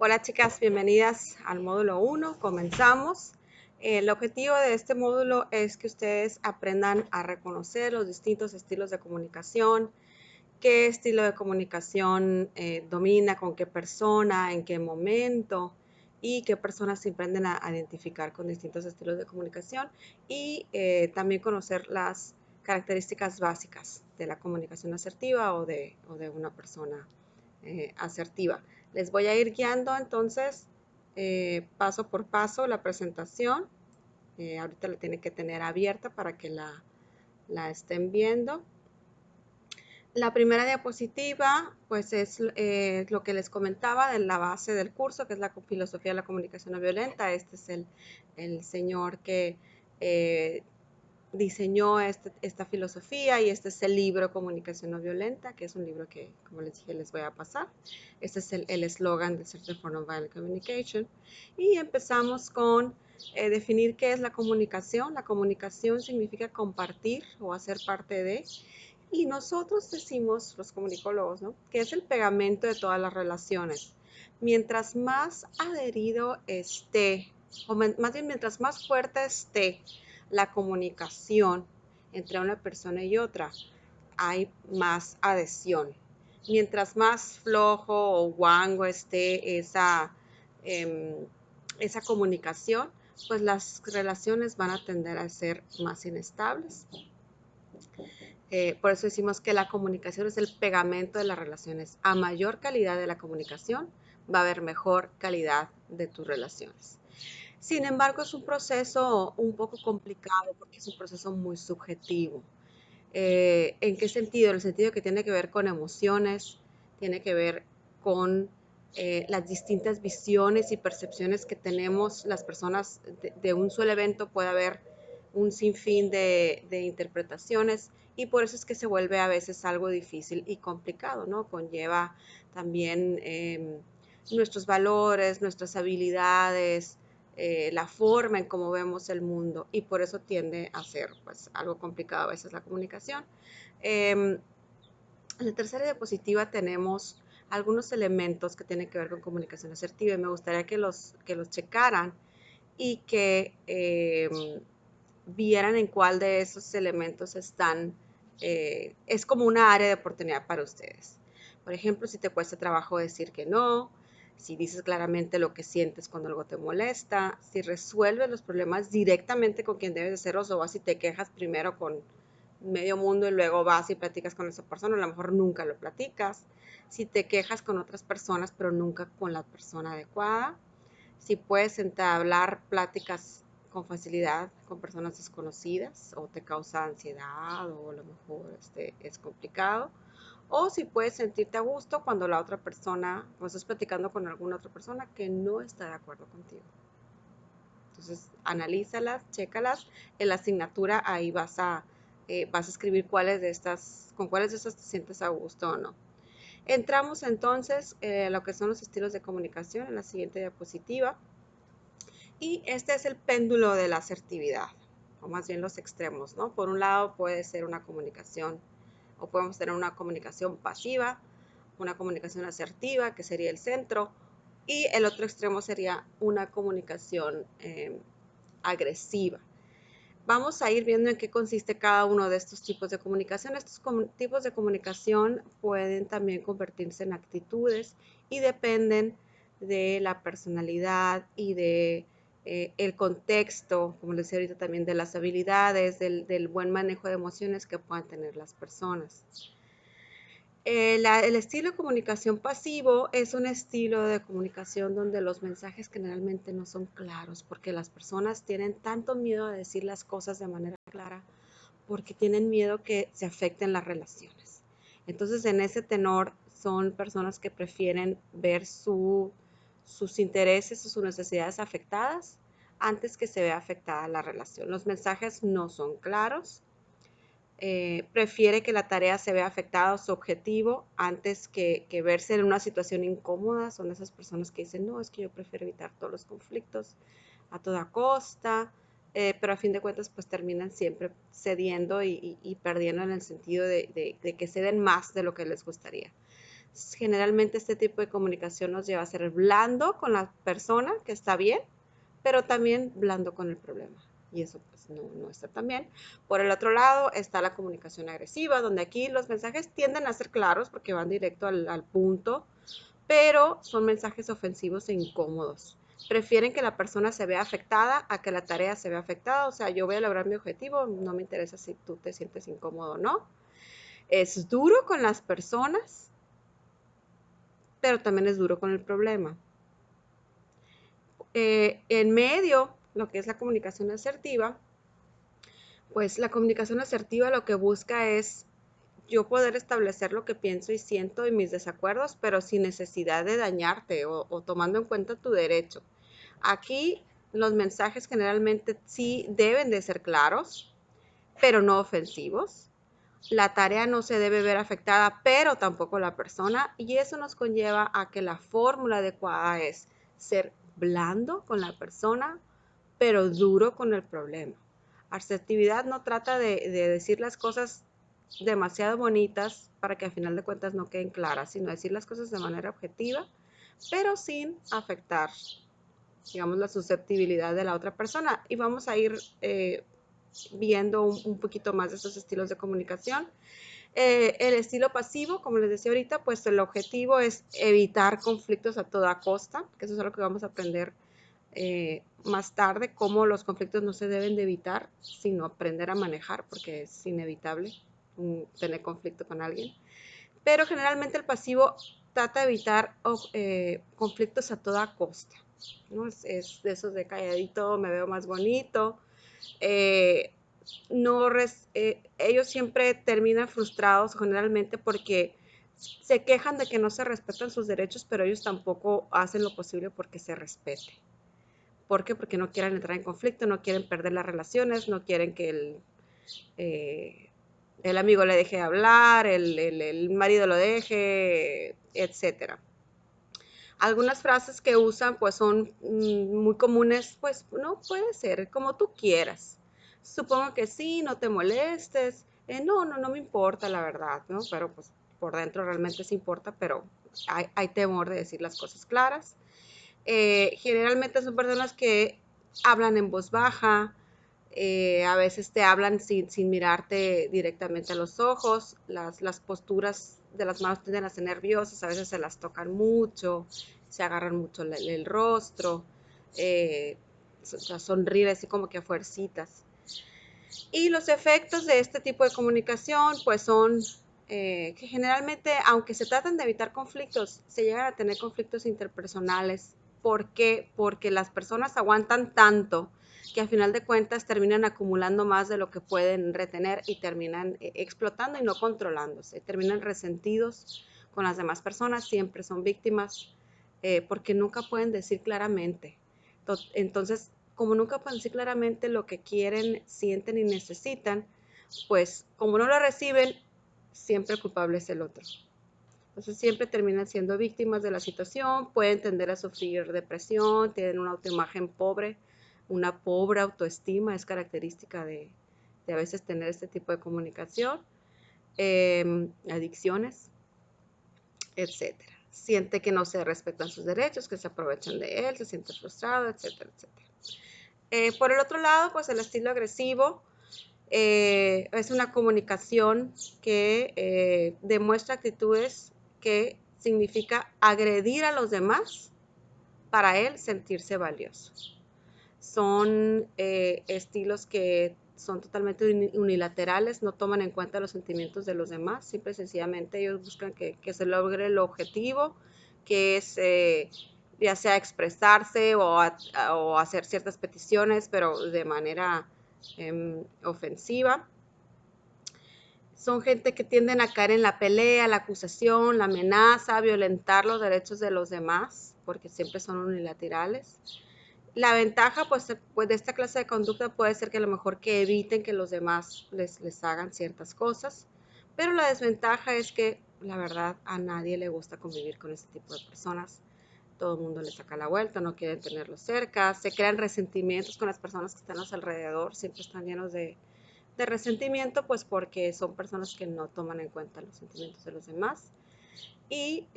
Hola chicas, bienvenidas al módulo 1. Comenzamos. El objetivo de este módulo es que ustedes aprendan a reconocer los distintos estilos de comunicación, qué estilo de comunicación domina con qué persona, en qué momento y qué personas se aprenden a identificar con distintos estilos de comunicación y también conocer las características básicas de la comunicación asertiva o de una persona asertiva. Les voy a ir guiando entonces paso por paso la presentación. Ahorita la tienen que tener abierta para que la estén viendo. La primera diapositiva, pues es lo que les comentaba de la base del curso, que es la filosofía de la comunicación no violenta. Este es el señor que diseñó esta filosofía y este es el libro Comunicación no violenta, que es un libro que, como les dije, les voy a pasar. Este es el eslogan del Center for Nonviolent Communication. Y empezamos con definir qué es la comunicación. La comunicación significa compartir o hacer parte de. Y nosotros decimos, los comunicólogos, ¿no?, que es el pegamento de todas las relaciones. Mientras más adherido esté, o más bien mientras más fuerte esté la comunicación entre una persona y otra, hay más adhesión. Mientras más flojo o guango esté esa comunicación, pues las relaciones van a tender a ser más inestables. Por eso decimos que la comunicación es el pegamento de las relaciones. A mayor calidad de la comunicación, va a haber mejor calidad de tus relaciones. Sin embargo, es un proceso un poco complicado porque es un proceso muy subjetivo. ¿En qué sentido? En el sentido que tiene que ver con emociones, tiene que ver con las distintas visiones y percepciones que tenemos las personas de un solo evento. Puede haber un sinfín de interpretaciones y por eso es que se vuelve a veces algo difícil y complicado, ¿no? Conlleva también nuestros valores, nuestras habilidades, la forma en cómo vemos el mundo y por eso tiende a ser pues algo complicado a veces la comunicación. En la tercera diapositiva tenemos algunos elementos que tienen que ver con comunicación asertiva y me gustaría que los checaran y que vieran en cuál de esos elementos están, es como una área de oportunidad para ustedes. Por ejemplo, si te cuesta trabajo decir que no, si dices claramente lo que sientes cuando algo te molesta, si resuelves los problemas directamente con quien debes hacerlos o vas y te quejas primero con medio mundo y luego vas y platicas con esa persona, a lo mejor nunca lo platicas, si te quejas con otras personas pero nunca con la persona adecuada, si puedes entablar pláticas con facilidad con personas desconocidas o te causa ansiedad o a lo mejor es complicado, o si puedes sentirte a gusto cuando la otra persona, o estás platicando con alguna otra persona que no está de acuerdo contigo. Entonces, analízalas, chécalas. En la asignatura ahí vas a escribir con cuáles de estas te sientes a gusto o no. Entramos entonces a lo que son los estilos de comunicación en la siguiente diapositiva. Y este es el péndulo de la asertividad, o más bien los extremos, ¿no? Por un lado puede ser una comunicación, o podemos tener una comunicación pasiva, una comunicación asertiva, que sería el centro, y el otro extremo sería una comunicación agresiva. Vamos a ir viendo en qué consiste cada uno de estos tipos de comunicación. Estos tipos de comunicación pueden también convertirse en actitudes y dependen de la personalidad y de el contexto, como les decía ahorita también, de las habilidades, del buen manejo de emociones que puedan tener las personas. El estilo de comunicación pasivo es un estilo de comunicación donde los mensajes generalmente no son claros porque las personas tienen tanto miedo a decir las cosas de manera clara porque tienen miedo que se afecten las relaciones. Entonces, en ese tenor son personas que prefieren ver sus intereses o sus necesidades afectadas antes que se vea afectada la relación. Los mensajes no son claros. Prefiere que la tarea se vea afectada a su objetivo antes que verse en una situación incómoda. Son esas personas que dicen, no, es que yo prefiero evitar todos los conflictos a toda costa, pero a fin de cuentas pues terminan siempre cediendo y perdiendo en el sentido de que ceden más de lo que les gustaría. Generalmente este tipo de comunicación nos lleva a ser blando con la persona, que está bien, pero también blando con el problema. Y eso pues no está tan bien. Por el otro lado está la comunicación agresiva, donde aquí los mensajes tienden a ser claros porque van directo al punto, pero son mensajes ofensivos e incómodos. Prefieren que la persona se vea afectada a que la tarea se vea afectada. O sea, yo voy a lograr mi objetivo, no me interesa si tú te sientes incómodo o no. Es duro con las personas, pero también es duro con el problema. En medio, lo que es la comunicación asertiva, pues la comunicación asertiva lo que busca es yo poder establecer lo que pienso y siento y mis desacuerdos, pero sin necesidad de dañarte o tomando en cuenta tu derecho. Aquí los mensajes generalmente sí deben de ser claros, pero no ofensivos. La tarea no se debe ver afectada, pero tampoco la persona, y eso nos conlleva a que la fórmula adecuada es ser blando con la persona, pero duro con el problema. Asertividad no trata de decir las cosas demasiado bonitas para que al final de cuentas no queden claras, sino decir las cosas de manera objetiva, pero sin afectar, digamos, la susceptibilidad de la otra persona. Y vamos a ir viendo un poquito más de estos estilos de comunicación. El estilo pasivo, como les decía ahorita, pues el objetivo es evitar conflictos a toda costa, que eso es algo que vamos a aprender más tarde, cómo los conflictos no se deben de evitar, sino aprender a manejar, porque es inevitable tener conflicto con alguien. Pero generalmente el pasivo trata de evitar conflictos a toda costa, ¿no? Es de esos de calladito, me veo más bonito. Ellos siempre terminan frustrados generalmente porque se quejan de que no se respetan sus derechos, pero ellos tampoco hacen lo posible porque se respete. ¿Por qué? Porque no quieren entrar en conflicto, no quieren perder las relaciones, no quieren que el amigo le deje hablar, el marido lo deje, etcétera. Algunas frases que usan pues son muy comunes, pues no puede ser, como tú quieras. Supongo que sí, no te molestes. No me importa la verdad, ¿no? Pero pues por dentro realmente sí importa, pero hay temor de decir las cosas claras. Generalmente son personas que hablan en voz baja, a veces te hablan sin mirarte directamente a los ojos, las posturas de las manos tienden a ser nerviosas, a veces se las tocan mucho, se agarran mucho el rostro, sonríen así como que a fuercitas. Y los efectos de este tipo de comunicación pues son que generalmente, aunque se tratan de evitar conflictos, se llegan a tener conflictos interpersonales. ¿Por qué? Porque las personas aguantan tanto que al final de cuentas terminan acumulando más de lo que pueden retener y terminan explotando y no controlándose. Terminan resentidos con las demás personas, siempre son víctimas porque nunca pueden decir claramente. Entonces, como nunca pueden decir claramente lo que quieren, sienten y necesitan, pues como no lo reciben, siempre el culpable es el otro. Entonces siempre terminan siendo víctimas de la situación, pueden tender a sufrir depresión, tienen una autoimagen pobre, una pobre autoestima, es característica de a veces tener este tipo de comunicación, adicciones, etcétera. Siente que no se respetan sus derechos, que se aprovechan de él, se siente frustrado, etcétera, etcétera. Por el otro lado, pues el estilo agresivo es una comunicación que demuestra actitudes que significa agredir a los demás para él sentirse valioso. Son estilos que son totalmente unilaterales, no toman en cuenta los sentimientos de los demás, simple y sencillamente ellos buscan que se logre el objetivo, que es ya sea expresarse o hacer ciertas peticiones, pero de manera ofensiva. Son gente que tienden a caer en la pelea, la acusación, la amenaza, a violentar los derechos de los demás, porque siempre son unilaterales. La ventaja pues de esta clase de conducta puede ser que a lo mejor que eviten que los demás les hagan ciertas cosas, pero la desventaja es que la verdad a nadie le gusta convivir con este tipo de personas. Todo el mundo le saca la vuelta, no quieren tenerlos cerca, se crean resentimientos con las personas que están a su alrededor, siempre están llenos de resentimiento, pues porque son personas que no toman en cuenta los sentimientos de los demás. y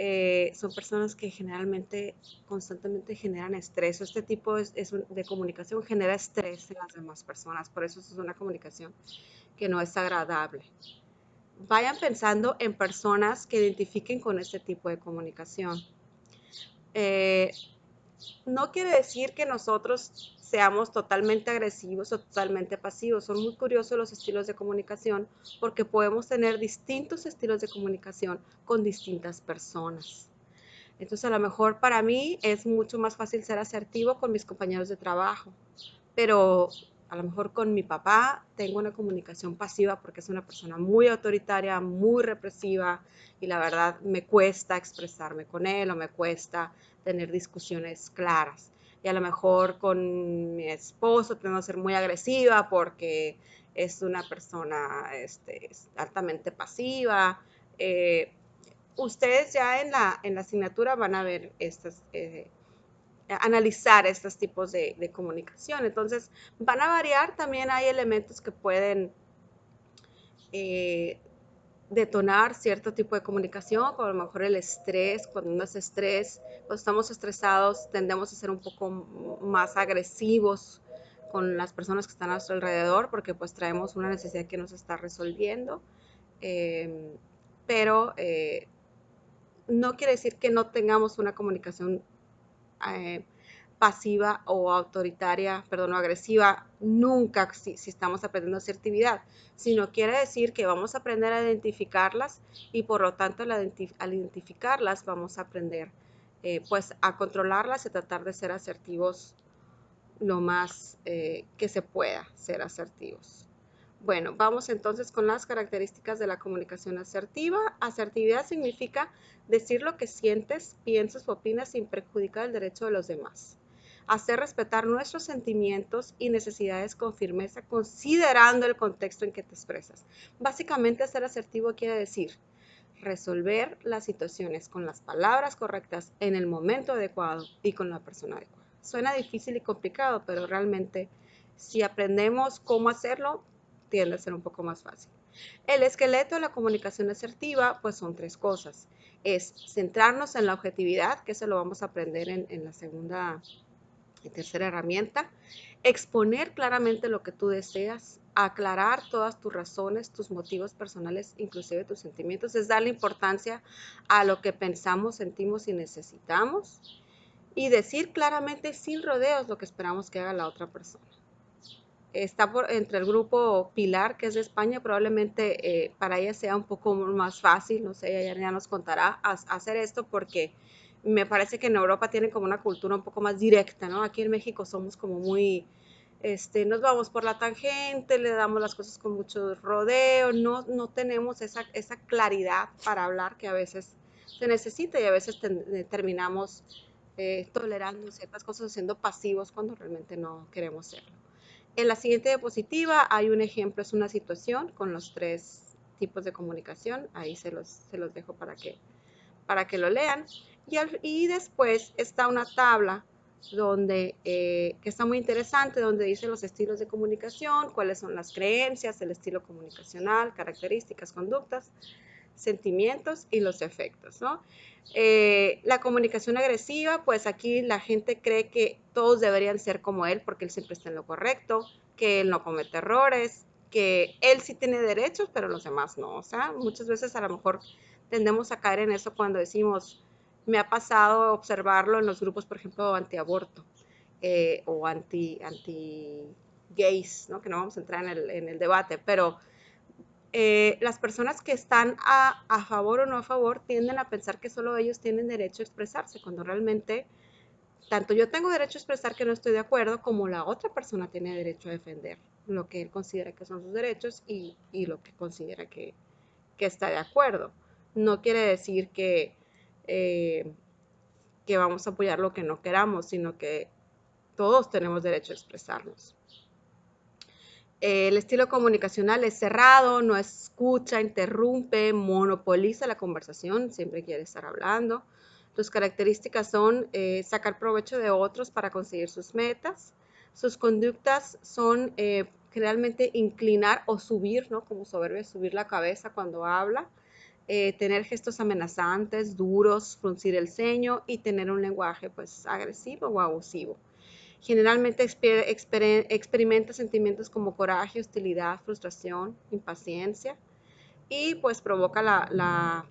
son personas que generalmente constantemente generan estrés. Este tipo de comunicación genera estrés en las demás personas, por eso es una comunicación que no es agradable. Vayan pensando en personas que identifiquen con este tipo de comunicación. No quiere decir que nosotros seamos totalmente agresivos o totalmente pasivos. Son muy curiosos los estilos de comunicación porque podemos tener distintos estilos de comunicación con distintas personas. Entonces, a lo mejor para mí es mucho más fácil ser asertivo con mis compañeros de trabajo, pero a lo mejor con mi papá tengo una comunicación pasiva porque es una persona muy autoritaria, muy represiva y la verdad me cuesta expresarme con él o me cuesta tener discusiones claras. Y a lo mejor con mi esposo tengo que ser muy agresiva porque es una persona altamente pasiva. Ustedes ya en la asignatura van a ver analizar estos tipos de comunicación. Entonces, van a variar, también hay elementos que pueden eh, detonar cierto tipo de comunicación, como a lo mejor el estrés. Cuando uno es estrés, cuando estamos estresados, tendemos a ser un poco más agresivos con las personas que están a nuestro alrededor, porque pues traemos una necesidad que nos está resolviendo. Eh, pero no quiere decir que no tengamos una comunicación eh, pasiva o autoritaria, perdón, o agresiva, nunca si estamos aprendiendo asertividad, sino quiere decir que vamos a aprender a identificarlas y por lo tanto al identificarlas vamos a aprender pues a controlarlas y tratar de ser asertivos lo más que se pueda ser asertivos. Bueno, vamos entonces con las características de la comunicación asertiva. Asertividad significa decir lo que sientes, piensas o opinas sin perjudicar el derecho de los demás. Hacer respetar nuestros sentimientos y necesidades con firmeza, considerando el contexto en que te expresas. Básicamente, ser asertivo quiere decir resolver las situaciones con las palabras correctas en el momento adecuado y con la persona adecuada. Suena difícil y complicado, pero realmente si aprendemos cómo hacerlo, tiende a ser un poco más fácil. El esqueleto de la comunicación asertiva, pues son tres cosas. Es centrarnos en la objetividad, que eso lo vamos a aprender en la segunda y tercera herramienta. Exponer claramente lo que tú deseas, aclarar todas tus razones, tus motivos personales, inclusive tus sentimientos, es darle importancia a lo que pensamos, sentimos y necesitamos y decir claramente sin rodeos lo que esperamos que haga la otra persona. Está entre el grupo Pilar, que es de España, probablemente para ella sea un poco más fácil, no sé, ella ya nos contará hacer esto porque me parece que en Europa tienen como una cultura un poco más directa, ¿no? Aquí en México somos como muy, nos vamos por la tangente, le damos las cosas con mucho rodeo, no tenemos esa claridad para hablar que a veces se necesita y a veces terminamos tolerando ciertas cosas, siendo pasivos cuando realmente no queremos serlo. En la siguiente diapositiva hay un ejemplo, es una situación con los tres tipos de comunicación. Ahí se los dejo para que lo lean. Y después está una tabla que está muy interesante, donde dice los estilos de comunicación, cuáles son las creencias, el estilo comunicacional, características, conductas, sentimientos y los efectos, ¿no? La comunicación agresiva, pues aquí la gente cree que todos deberían ser como él porque él siempre está en lo correcto, que él no comete errores, que él sí tiene derechos, pero los demás no. O sea, muchas veces a lo mejor tendemos a caer en eso cuando decimos, me ha pasado observarlo en los grupos, por ejemplo, antiaborto o anti-gays, ¿no? Que no vamos a entrar en el debate, pero las personas que están a favor o no a favor tienden a pensar que solo ellos tienen derecho a expresarse, cuando realmente tanto yo tengo derecho a expresar que no estoy de acuerdo, como la otra persona tiene derecho a defender lo que él considera que son sus derechos y lo que considera que está de acuerdo. No quiere decir eh, que vamos a apoyar lo que no queramos, sino que todos tenemos derecho a expresarnos. El estilo comunicacional es cerrado, no escucha, interrumpe, monopoliza la conversación, siempre quiere estar hablando. Sus características son sacar provecho de otros para conseguir sus metas. Sus conductas son generalmente inclinar o subir, ¿no? Como soberbio, subir la cabeza cuando habla. tener gestos amenazantes, duros, fruncir el ceño y tener un lenguaje pues agresivo o abusivo. Generalmente experimenta sentimientos como coraje, hostilidad, frustración, impaciencia y pues provoca la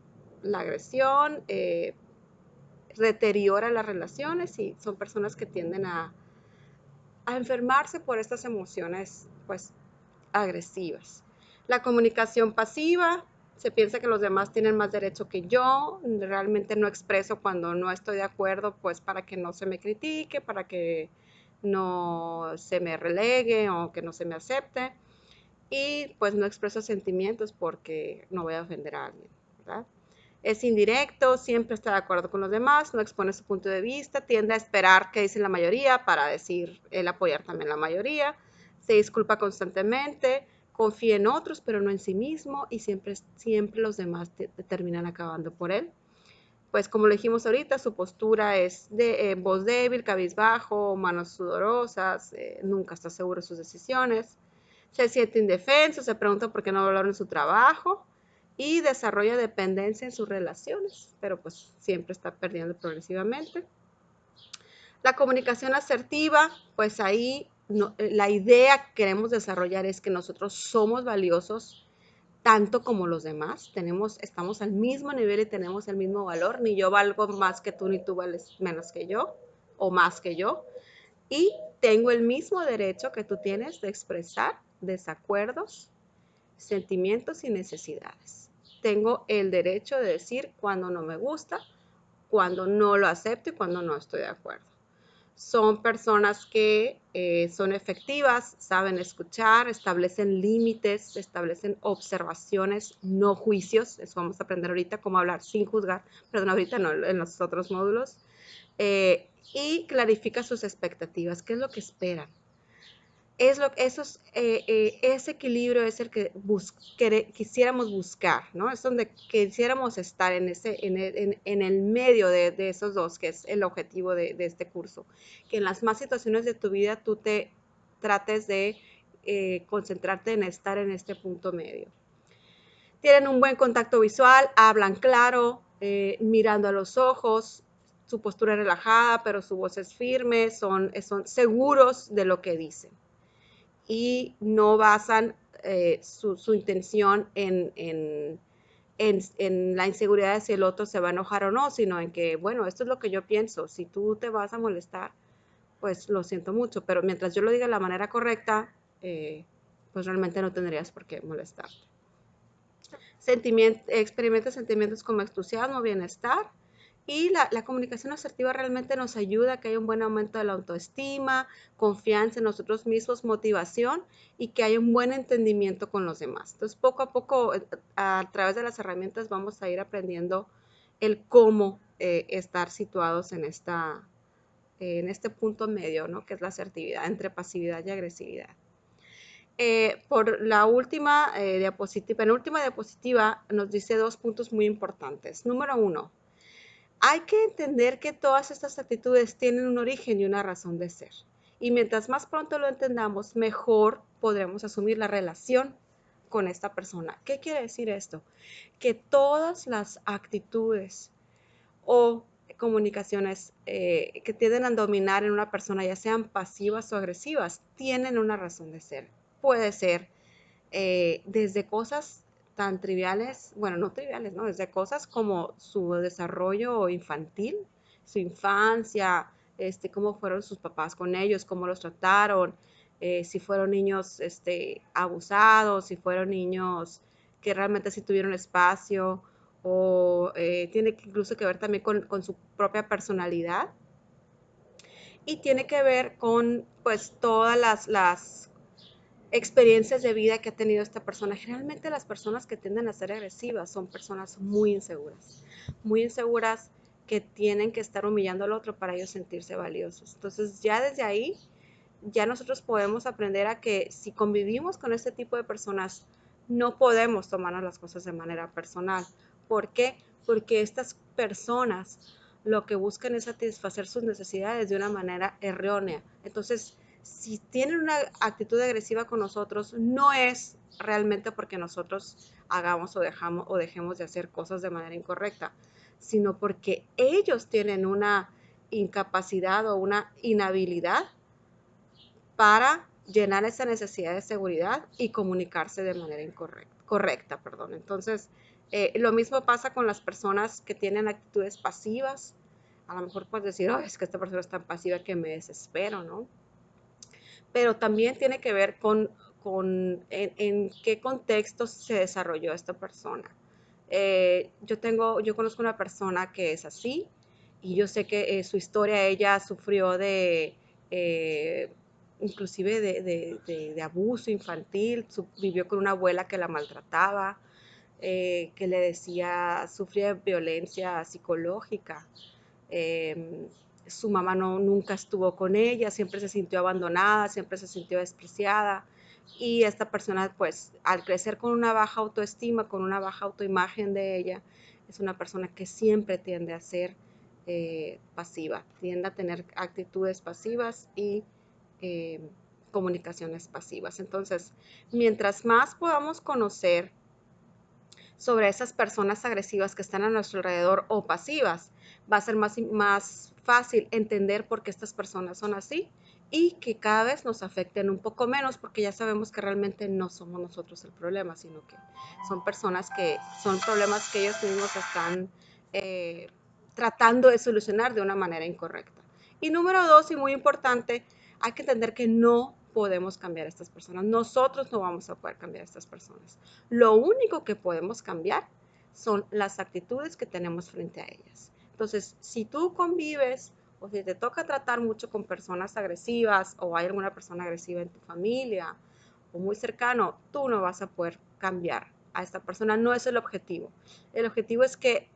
agresión, deteriora las relaciones y son personas que tienden a enfermarse por estas emociones pues agresivas. La comunicación pasiva, se piensa que los demás tienen más derecho que yo, realmente no expreso cuando no estoy de acuerdo, pues para que no se me critique, para que no se me relegue o que no se me acepte, y pues no expreso sentimientos porque no voy a ofender a alguien, ¿verdad? Es indirecto, siempre está de acuerdo con los demás, no expone su punto de vista, tiende a esperar que dice la mayoría para decir él apoyar también la mayoría, se disculpa constantemente, confía en otros pero no en sí mismo y siempre los demás terminan acabando por él. Pues como le dijimos ahorita, su postura es de voz débil, cabizbajo, manos sudorosas, nunca está seguro de sus decisiones, se siente indefenso, se pregunta por qué no valoran su trabajo y desarrolla dependencia en sus relaciones, pero pues siempre está perdiendo progresivamente. La comunicación asertiva, pues ahí la idea que queremos desarrollar es que nosotros somos valiosos tanto como los demás, estamos al mismo nivel y tenemos el mismo valor, ni yo valgo más que tú, ni tú vales menos que yo o más que yo, y tengo el mismo derecho que tú tienes de expresar desacuerdos, sentimientos y necesidades. Tengo el derecho de decir cuando no me gusta, cuando no lo acepto y cuando no estoy de acuerdo. Son personas que son efectivas, saben escuchar, establecen límites, establecen observaciones, no juicios. Eso vamos a aprender ahorita, cómo hablar sin juzgar, perdón, ahorita no, en los otros módulos. Y clarifica sus expectativas, qué es lo que esperan. Ese equilibrio es el que quisiéramos buscar, ¿no? Es donde quisiéramos estar en el medio de esos dos, que es el objetivo de este curso. Que en las más situaciones de tu vida tú te trates de concentrarte en estar en este punto medio. Tienen un buen contacto visual, hablan claro, mirando a los ojos, su postura es relajada, pero su voz es firme, son seguros de lo que dicen y no basan su intención en la inseguridad de si el otro se va a enojar o no, sino en que, bueno, esto es lo que yo pienso, si tú te vas a molestar, pues lo siento mucho, pero mientras yo lo diga de la manera correcta, pues realmente no tendrías por qué molestarte. Experimenta sentimientos como entusiasmo, bienestar, y la comunicación asertiva realmente nos ayuda a que haya un buen aumento de la autoestima, confianza en nosotros mismos, motivación y que haya un buen entendimiento con los demás. Entonces, poco a poco, a través de las herramientas, vamos a ir aprendiendo el cómo estar situados en este punto medio, ¿no? Que es la asertividad, entre pasividad y agresividad. Por la última penúltima diapositiva, nos dice 2 puntos muy importantes. Número 1, hay que entender que todas estas actitudes tienen un origen y una razón de ser. Y mientras más pronto lo entendamos, mejor podremos asumir la relación con esta persona. ¿Qué quiere decir esto? Que todas las actitudes o comunicaciones que tienden a dominar en una persona, ya sean pasivas o agresivas, tienen una razón de ser. Puede ser desde cosas tan triviales, bueno, no triviales, ¿no? Desde cosas como su desarrollo infantil, su infancia, cómo fueron sus papás con ellos, cómo los trataron, si fueron niños abusados, si fueron niños que realmente sí tuvieron espacio, o tiene incluso que ver también con su propia personalidad, y tiene que ver con pues todas las experiencias de vida que ha tenido esta persona. Generalmente las personas que tienden a ser agresivas son personas muy inseguras que tienen que estar humillando al otro para ellos sentirse valiosos. Entonces ya desde ahí, ya nosotros podemos aprender a que si convivimos con este tipo de personas, no podemos tomarnos las cosas de manera personal. ¿Por qué? Porque estas personas lo que buscan es satisfacer sus necesidades de una manera errónea. Entonces, si tienen una actitud agresiva con nosotros, no es realmente porque nosotros hagamos o dejemos de hacer cosas de manera incorrecta, sino porque ellos tienen una incapacidad o una inhabilidad para llenar esa necesidad de seguridad y comunicarse de manera correcta. Entonces, lo mismo pasa con las personas que tienen actitudes pasivas. A lo mejor puedes decir, oh, es que esta persona es tan pasiva que me desespero, ¿no? Pero también tiene que ver en qué contexto se desarrolló esta persona. Yo conozco una persona que es así y yo sé que su historia, ella sufrió eh, inclusive de abuso infantil, vivió con una abuela que la maltrataba, que le decía, sufría de violencia psicológica. Eh, Su mamá nunca estuvo con ella, siempre se sintió abandonada, siempre se sintió despreciada. Y esta persona, pues, al crecer con una baja autoestima, con una baja autoimagen de ella, es una persona que siempre tiende a ser pasiva, tiende a tener actitudes pasivas y eh, comunicaciones pasivas. Entonces, mientras más podamos conocer sobre esas personas agresivas que están a nuestro alrededor o pasivas, va a ser más fácil entender por qué estas personas son así y que cada vez nos afecten un poco menos porque ya sabemos que realmente no somos nosotros el problema, sino que son problemas que ellos mismos están eh, tratando de solucionar de una manera incorrecta. Y número dos, y muy importante, hay que entender que no podemos cambiar a estas personas. Nosotros no vamos a poder cambiar a estas personas. Lo único que podemos cambiar son las actitudes que tenemos frente a ellas. Entonces, si tú convives o si te toca tratar mucho con personas agresivas o hay alguna persona agresiva en tu familia o muy cercano, tú no vas a poder cambiar a esta persona. No es el objetivo. El objetivo es que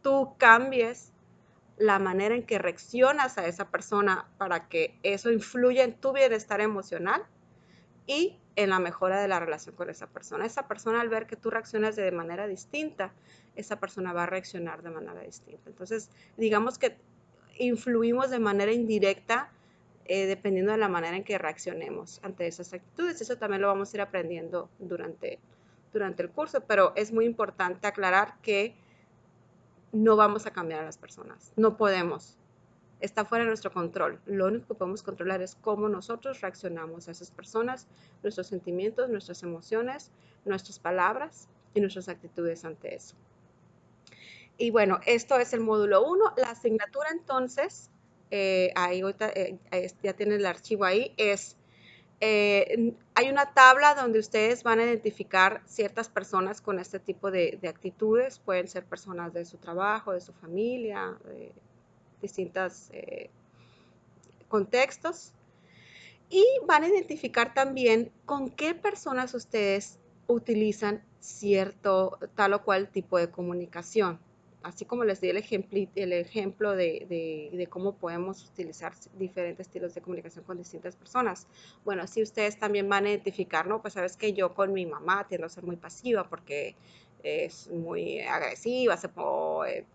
tú cambies la manera en que reaccionas a esa persona para que eso influya en tu bienestar emocional y en la mejora de la relación con esa persona. Esa persona, al ver que tú reaccionas de manera distinta, esa persona va a reaccionar de manera distinta. Entonces, digamos que influimos de manera indirecta dependiendo de la manera en que reaccionemos ante esas actitudes. Eso también lo vamos a ir aprendiendo durante el curso, pero es muy importante aclarar que no vamos a cambiar a las personas, no podemos, está fuera de nuestro control. Lo único que podemos controlar es cómo nosotros reaccionamos a esas personas, nuestros sentimientos, nuestras emociones, nuestras palabras y nuestras actitudes ante eso. Y bueno, esto es el módulo 1. La asignatura entonces, ahí ahorita, ya tienen el archivo ahí, hay una tabla donde ustedes van a identificar ciertas personas con este tipo de actitudes. Pueden ser personas de su trabajo, de su familia, de distintos contextos. Y van a identificar también con qué personas ustedes utilizan cierto tal o cual tipo de comunicación. Así como les di el ejemplo de cómo podemos utilizar diferentes estilos de comunicación con distintas personas. Bueno, así ustedes también van a identificar, ¿no? Pues sabes que yo con mi mamá tiendo a ser muy pasiva porque es muy agresiva,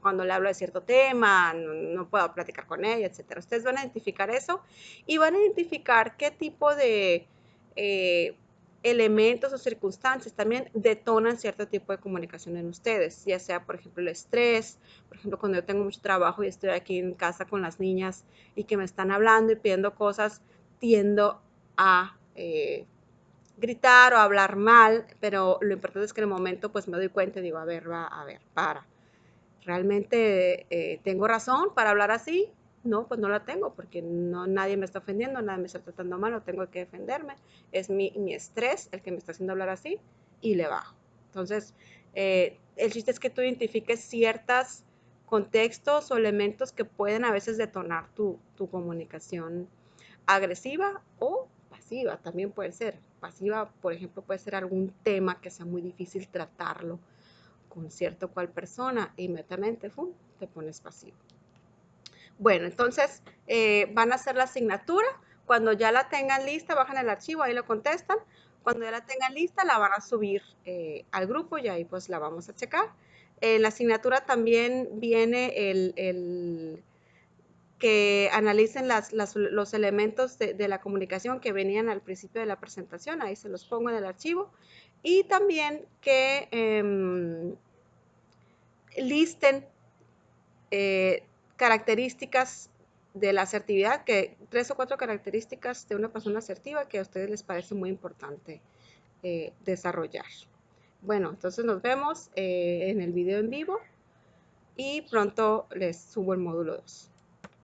cuando le hablo de cierto tema, no puedo platicar con ella, etcétera. Ustedes van a identificar eso y van a identificar qué tipo de elementos o circunstancias también detonan cierto tipo de comunicación en ustedes, ya sea, por ejemplo, el estrés, por ejemplo, cuando yo tengo mucho trabajo y estoy aquí en casa con las niñas y que me están hablando y pidiendo cosas, tiendo a gritar o hablar mal, pero lo importante es que en el momento pues me doy cuenta y digo, a ver, para. ¿Realmente tengo razón para hablar así? No, pues no la tengo porque no, nadie me está ofendiendo, nadie me está tratando mal, no tengo que defenderme. Es mi estrés el que me está haciendo hablar así y le bajo. Entonces, el chiste es que tú identifiques ciertos contextos o elementos que pueden a veces detonar tu comunicación agresiva o pasiva, también puede ser. Pasiva, por ejemplo, puede ser algún tema que sea muy difícil tratarlo con cierto cual persona e inmediatamente te pones pasivo. Bueno, entonces van a hacer la asignatura. Cuando ya la tengan lista, bajan el archivo, ahí lo contestan. Cuando ya la tengan lista, la van a subir al grupo y ahí pues la vamos a checar. En la asignatura también viene que analicen los elementos de la comunicación que venían al principio de la presentación, ahí se los pongo en el archivo. Y también que listen características de la asertividad, que 3 o 4 características de una persona asertiva que a ustedes les parece muy importante desarrollar. Bueno, entonces nos vemos en el video en vivo y pronto les subo el módulo 2.